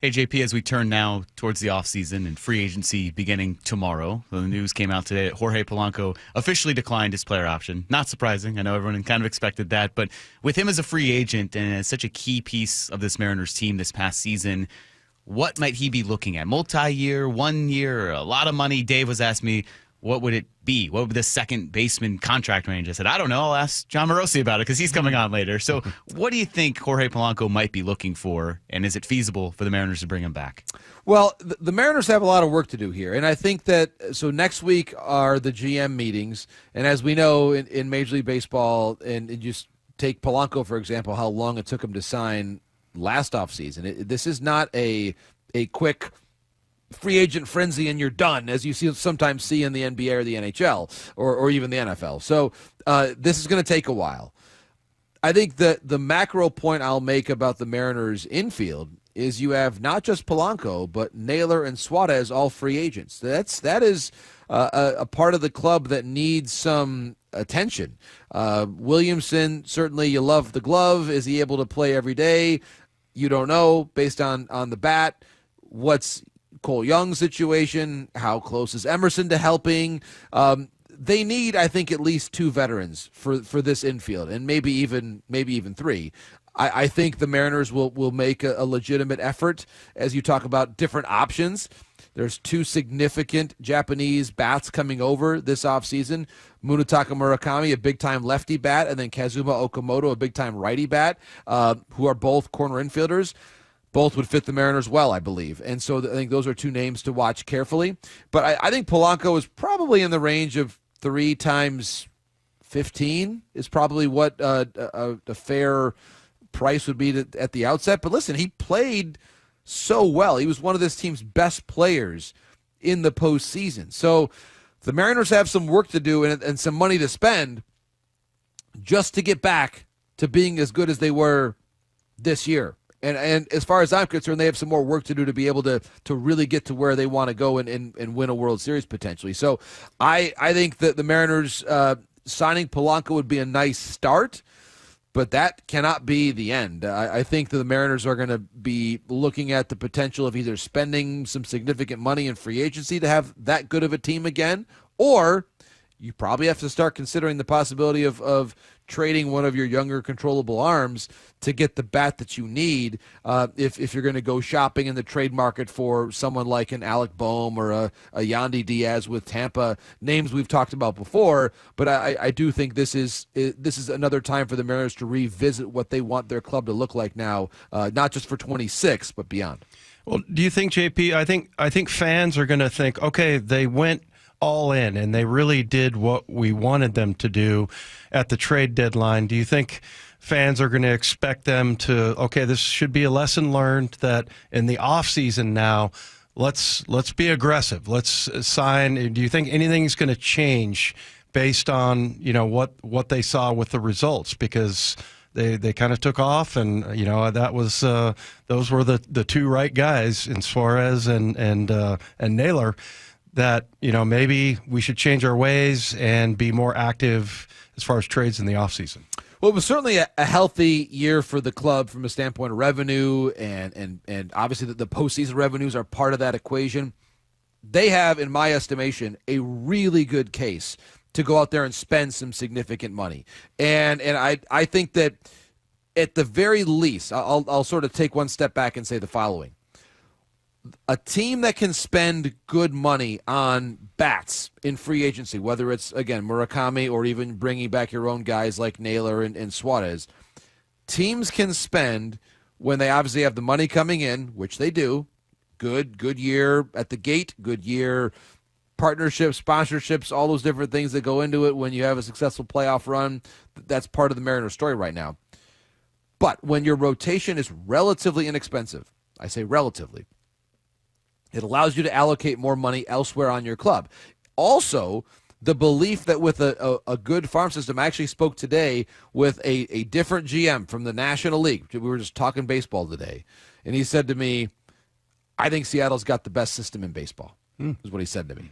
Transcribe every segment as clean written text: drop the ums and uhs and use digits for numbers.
Hey, JP, as we turn now towards the offseason and free agency beginning tomorrow, the news came out today that Jorge Polanco officially declined his player option. Not surprising. I know everyone kind of expected that. But with him as a free agent and as such a key piece of this Mariners team this past season, what might he be looking at? Multi-year, 1 year, a lot of money? Dave was asking me, what would it be? What would the second baseman contract range? I said, I don't know. I'll ask Jon Morosi about it because he's coming on later. So what do you think Jorge Polanco might be looking for, and is it feasible for the Mariners to bring him back? Well, the Mariners have a lot of work to do here, and I think that so next week are the GM meetings, and as we know in Major League Baseball, and just take Polanco, for example, how long it took him to sign last offseason. This is not a quick free agent frenzy and you're done, as you sometimes see in the NBA or the NHL or even the NFL. So this is going to take a while. I think that the macro point I'll make about the Mariners infield is you have not just Polanco, but Naylor and Suarez, all free agents. That is a part of the club that needs some attention. Williamson, certainly you love the glove. Is he able to play every day? You don't know based on the bat. What's Cole Young's situation? How close is Emerson to helping? They need, I think, at least two veterans for this infield, and maybe even three. I think the Mariners will make a legitimate effort as you talk about different options. There's two significant Japanese bats coming over this offseason. Munetaka Murakami, a big-time lefty bat, and then Kazuma Okamoto, a big-time righty bat, who are both corner infielders. Both would fit the Mariners well, I believe. And so I think those are two names to watch carefully. But I think Polanco is probably in the range of 3 times 15 is probably what a fair price would be at the outset. But listen, he played so well. He was one of this team's best players in the postseason. So the Mariners have some work to do and some money to spend just to get back to being as good as they were this year. And as far as I'm concerned, they have some more work to do to be able to really get to where they want to go and win a World Series potentially. So I think that the Mariners signing Polanco would be a nice start, but that cannot be the end. I think that the Mariners are going to be looking at the potential of either spending some significant money in free agency to have that good of a team again, or you probably have to start considering the possibility of trading one of your younger controllable arms to get the bat that you need if you're going to go shopping in the trade market for someone like an Alec Boehm or a Yandy Diaz with Tampa, names we've talked about before. But I do think this is another time for the Mariners to revisit what they want their club to look like now, not just for 26, but beyond. Well, do you think, JP, I think fans are going to think, okay, they went all in and they really did what we wanted them to do at the trade deadline. Do you think fans are going to expect them to, okay, this should be a lesson learned that in the offseason now, let's be aggressive. Let's sign. Do you think anything's going to change based on, what they saw with the results? Because they kind of took off, and that was those were the two right guys in Suarez and Naylor. That maybe we should change our ways and be more active as far as trades in the offseason. Well, it was certainly a healthy year for the club from a standpoint of revenue, and obviously the postseason revenues are part of that equation. They have, in my estimation, a really good case to go out there and spend some significant money. And I think that at the very least, I'll sort of take one step back and say the following. A team that can spend good money on bats in free agency, whether it's, again, Murakami or even bringing back your own guys like Naylor and Suarez, teams can spend when they obviously have the money coming in, which they do. Good year at the gate, good year, partnerships, sponsorships, all those different things that go into it when you have a successful playoff run. That's part of the Mariners story right now. But when your rotation is relatively inexpensive, I say relatively, it allows you to allocate more money elsewhere on your club. Also, the belief that with a good farm system, I actually spoke today with a different GM from the National League. We were just talking baseball today, and he said to me, I think Seattle's got the best system in baseball, is what he said to me.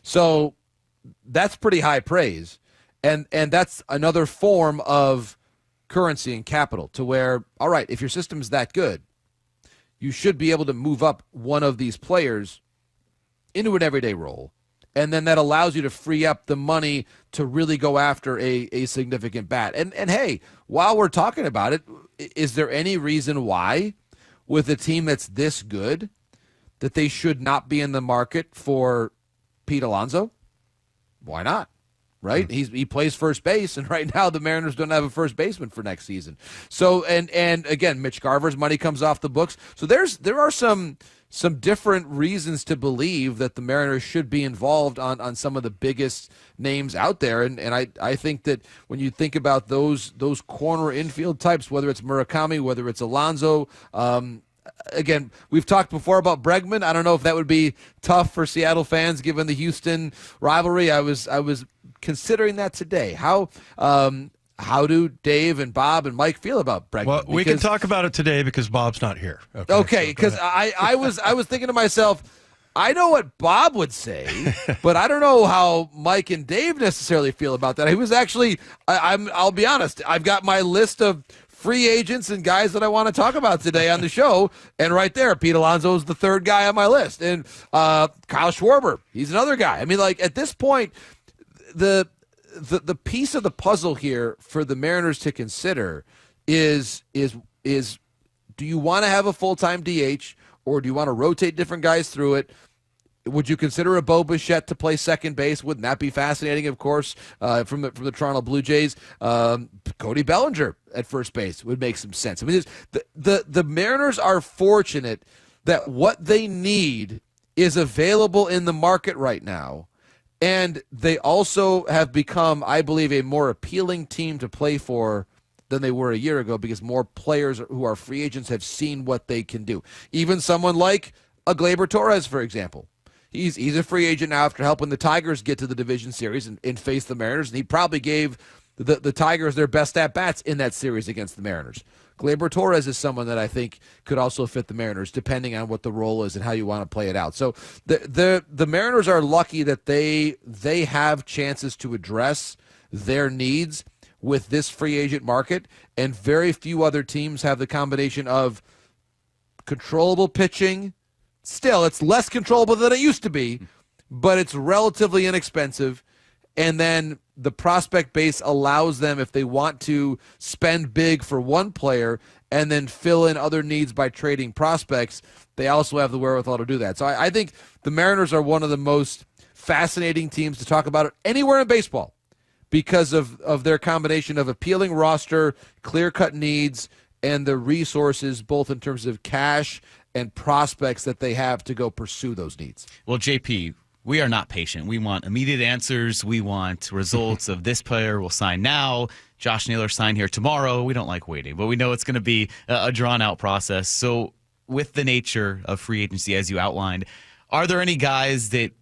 So that's pretty high praise, and that's another form of currency and capital to where, all right, if your system's that good, you should be able to move up one of these players into an everyday role. And then that allows you to free up the money to really go after a significant bat. And hey, while we're talking about it, is there any reason why, with a team that's this good, that they should not be in the market for Pete Alonso? Why not? Right? He plays first base, and right now the Mariners don't have a first baseman for next season. So, and again, Mitch Garver's money comes off the books. So there are some different reasons to believe that the Mariners should be involved on some of the biggest names out there. And I think that when you think about those corner infield types, whether it's Murakami, whether it's Alonso, again, we've talked before about Bregman. I don't know if that would be tough for Seattle fans given the Houston rivalry. I was considering that today. How do Dave and Bob and Mike feel about Bregman? Well, we can talk about it today because Bob's not here. Okay, because so I was thinking to myself, I know what Bob would say, but I don't know how Mike and Dave necessarily feel about that. He was actually, I'll be honest, I've got my list of free agents and guys that I want to talk about today on the show, and right there, Pete Alonso is the third guy on my list, and Kyle Schwarber, he's another guy. I mean, like at this point, the piece of the puzzle here for the Mariners to consider is do you want to have a full-time DH, or do you want to rotate different guys through it? Would you consider a Bo Bichette to play second base? Wouldn't that be fascinating? Of course, from the Toronto Blue Jays, Cody Bellinger at first base would make some sense. I mean, the Mariners are fortunate that what they need is available in the market right now, and they also have become, I believe, a more appealing team to play for than they were a year ago because more players who are free agents have seen what they can do. Even someone like a Gleyber Torres, for example. He's a free agent now after helping the Tigers get to the division series and face the Mariners, and he probably gave the Tigers their best at-bats in that series against the Mariners. Gleyber Torres is someone that I think could also fit the Mariners, depending on what the role is and how you want to play it out. So the Mariners are lucky that they have chances to address their needs with this free agent market, and very few other teams have the combination of controllable pitching. Still, it's less controllable than it used to be, but it's relatively inexpensive. And then the prospect base allows them, if they want to spend big for one player and then fill in other needs by trading prospects, they also have the wherewithal to do that. So I think the Mariners are one of the most fascinating teams to talk about anywhere in baseball because of their combination of appealing roster, clear-cut needs, and the resources, both in terms of cash and prospects that they have to go pursue those needs. Well, JP, we are not patient. We want immediate answers. We want results of this player will sign now. Josh Naylor sign here tomorrow. We don't like waiting, but we know it's going to be a drawn-out process. So with the nature of free agency, as you outlined, are there any guys that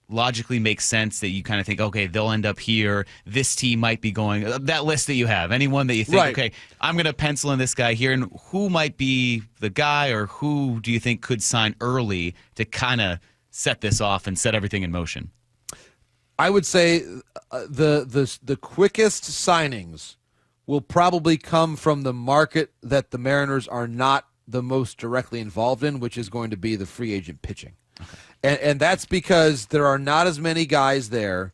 logically make sense that you kind of think, okay, they'll end up here, this team might be going, that list that you have, anyone that you think, right, okay, I'm going to pencil in this guy here, and who might be the guy, or who do you think could sign early to kind of set this off and set everything in motion? I would say the quickest signings will probably come from the market that the Mariners are not the most directly involved in, which is going to be the free agent pitching. Okay. And that's because there are not as many guys there.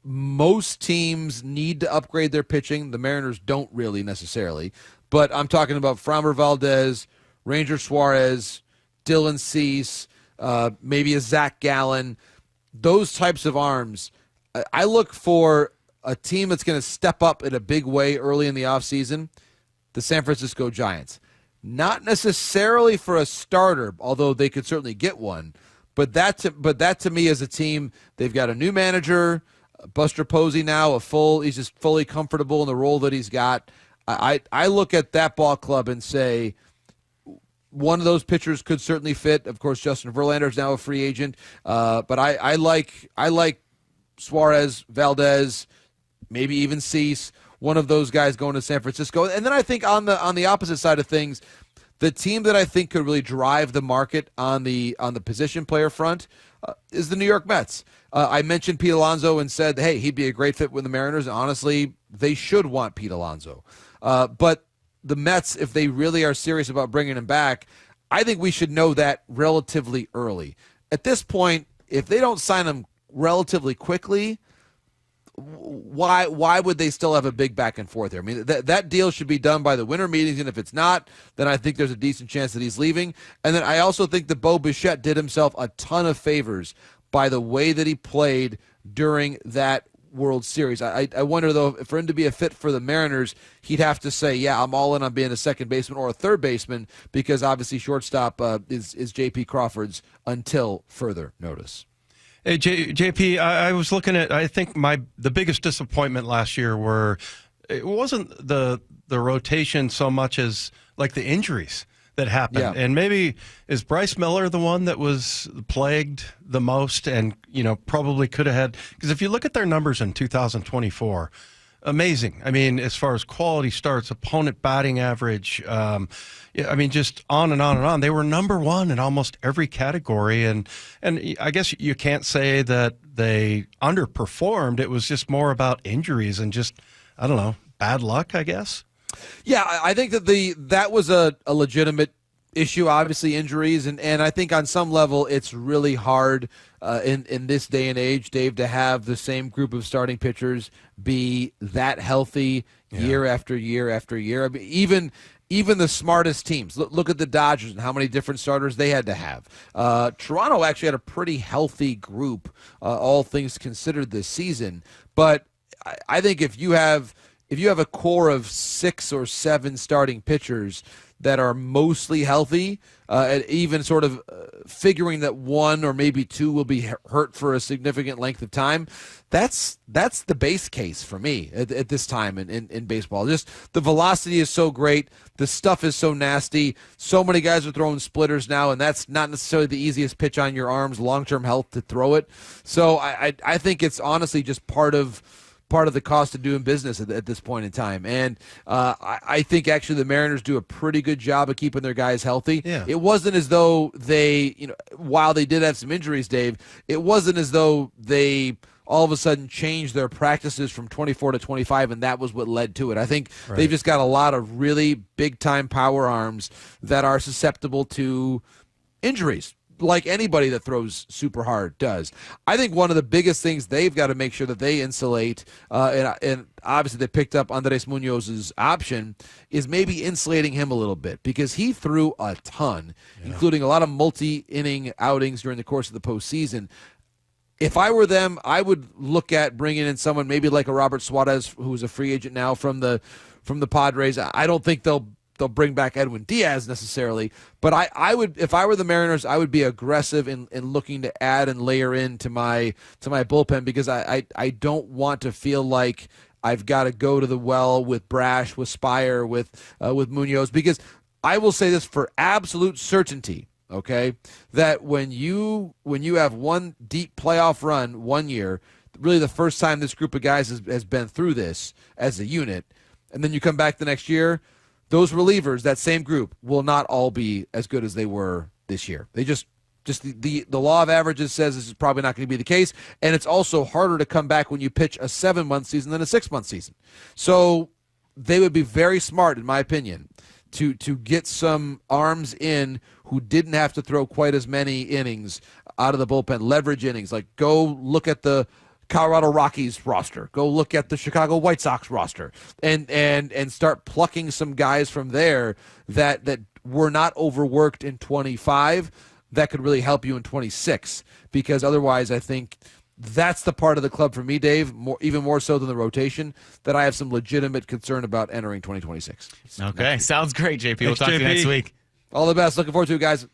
Most teams need to upgrade their pitching. The Mariners don't really necessarily. But I'm talking about Framber Valdez, Ranger Suarez, Dylan Cease, maybe a Zach Gallen. Those types of arms. I look for a team that's going to step up in a big way early in the offseason, the San Francisco Giants. Not necessarily for a starter, although they could certainly get one. But that to me is a team. They've got a new manager, Buster Posey now, he's just fully comfortable in the role that he's got. I look at that ball club and say one of those pitchers could certainly fit. Of course, Justin Verlander is now a free agent, but I like Suarez, Valdez, maybe even Cease. One of those guys going to San Francisco, and then I think on the opposite side of things, the team that I think could really drive the market on the position player front is the New York Mets. I mentioned Pete Alonso and said, hey, he'd be a great fit with the Mariners. And honestly, they should want Pete Alonso. But the Mets, if they really are serious about bringing him back, I think we should know that relatively early. At this point, if they don't sign him relatively quickly, why would they still have a big back and forth there? I mean, that deal should be done by the winter meetings, and if it's not, then I think there's a decent chance that he's leaving. And then I also think that Bo Bichette did himself a ton of favors by the way that he played during that World Series. I wonder, though, for him to be a fit for the Mariners, he'd have to say, yeah, I'm all in on being a second baseman or a third baseman, because obviously shortstop is J.P. Crawford's until further notice. Hey, JP, I was looking at, I think the biggest disappointment last year it wasn't the rotation so much as like the injuries that happened. Yeah. And maybe is Bryce Miller the one that was plagued the most and, probably could have had, because if you look at their numbers in 2024, amazing. I mean, as far as quality starts, opponent batting average, just on and on and on. They were number one in almost every category, and I guess you can't say that they underperformed. It was just more about injuries and just, I don't know, bad luck, I guess. Yeah, I think that that was a legitimate issue, obviously injuries, and I think on some level it's really hard in this day and age, Dave, to have the same group of starting pitchers be that healthy year after year after year. I mean, even the smartest teams, look at the Dodgers and how many different starters they had to have. Toronto actually had a pretty healthy group, all things considered, this season. But I think if you have a core of 6 or 7 starting pitchers that are mostly healthy, and even sort of figuring that 1 or maybe 2 will be hurt for a significant length of time, that's the base case for me at this time in baseball. Just the velocity is so great. The stuff is so nasty. So many guys are throwing splitters now, and that's not necessarily the easiest pitch on your arms, long-term health, to throw it. So I think it's honestly just part of the cost of doing business at this point in time. And I think actually the Mariners do a pretty good job of keeping their guys healthy. Yeah. It wasn't as though they, while they did have some injuries, Dave, it wasn't as though they all of a sudden changed their practices from 24 to 25, and that was what led to it. I think they've just got a lot of really big-time power arms that are susceptible to injuries, like anybody that throws super hard does. I think one of the biggest things they've got to make sure that they insulate, and obviously they picked up Andres Muñoz's option, is maybe insulating him a little bit, because he threw a ton, including a lot of multi-inning outings during the course of the postseason. If I were them, I would look at bringing in someone maybe like a Robert Suarez, who's a free agent now from the Padres. I don't think they'll bring back Edwin Diaz necessarily, but I would, if I were the Mariners, I would be aggressive in looking to add and layer into my bullpen, because I don't want to feel like I've got to go to the well with Brash, with Spire, with Munoz, because I will say this for absolute certainty, okay, that when you have one deep playoff run one year, really the first time this group of guys has been through this as a unit, and then you come back the next year, those relievers, that same group, will not all be as good as they were this year. They just the law of averages says this is probably not going to be the case, and it's also harder to come back when you pitch a 7-month season than a 6-month season. So they would be very smart, in my opinion, to get some arms in who didn't have to throw quite as many innings out of the bullpen, leverage innings. Like, go look at the Colorado Rockies roster, go look at the Chicago White Sox roster, and start plucking some guys from there that were not overworked in 25 that could really help you in 26, because otherwise I think that's the part of the club for me, Dave, even more so than the rotation, that I have some legitimate concern about entering 2026. Okay, sounds great, JP. We'll talk to you JP. next week. All the best. Looking forward to it, guys.